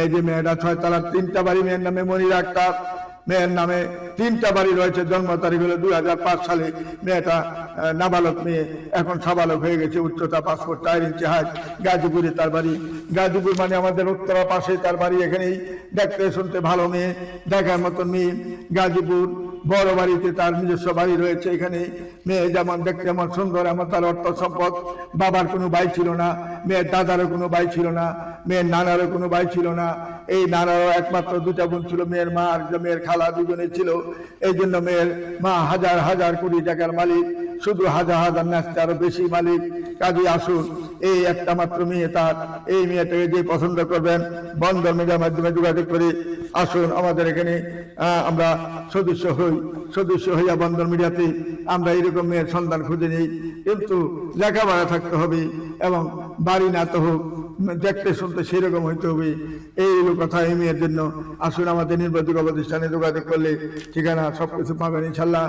এই যে মেয়েটা 6 তলার 3টা বাড়ি, মেয়ের নামে মনিরা আক্তার, মেয়ের নামে 3টা বাড়ি রয়েছে। জন্ম তারিখ হলো 2005 সালে। মেয়েটা নাবালক মেয়ে, এখন সাবালক হয়ে গেছে। উচ্চতা 5 ফুট 4 ইঞ্চি হাইট। গাজীপুরে তার বাড়ি। গাজীপুর মানে আমাদের উত্তরা পাশে তার বাড়ি। এখানেই দেখতে শুনতে ভালো মেয়ে, দেখার মতন মেয়ে। গাজীপুর বড় বাড়িতে তার নিজস্ব বাড়ি রয়েছে। এখানে মেয়ে যেমন দেখতে এমন সুন্দর, এমন তার অর্থ সম্পদ। বাবার কোনো ভাই ছিল না, মেয়ের দাদারও কোনো ভাই ছিল না, মেয়ের নানারও কোনো ভাই ছিল না। এই নানারও একমাত্র 2টা বোন ছিল, মেয়ের মা আর মেয়ের খালা, দুজনে ছিল। এই জন্য মেয়ের মা হাজার হাজার কোটি টাকার মালিক, শুধু হাজার হাজার না, আরো বেশি মালিক। কাজী আসুন, এই একটা মাত্র মেয়ে তার। এই মেয়েটাকে যে পছন্দ করবেন, বন্ধন মিডিয়ার মাধ্যমে যোগাযোগ করে আসুন আমাদের এখানে। আমরা সদস্য হইয়া বন্ধন মিডিয়াতে আমরা এরকম মেয়ের সন্ধান খুঁজে নিই। কিন্তু লেখাপড়া থাকতে হবে এবং বাড়ি না তো হোক, দেখতে শুনতে সেরকম হইতে হবে। এই হলো কথা এই মেয়ের জন্য। আসুন আমাদের নির্বাচিত প্রতিষ্ঠানে যোগাযোগ করলে ঠিকানা সবকিছু পাবেন ইনশাল্লাহ।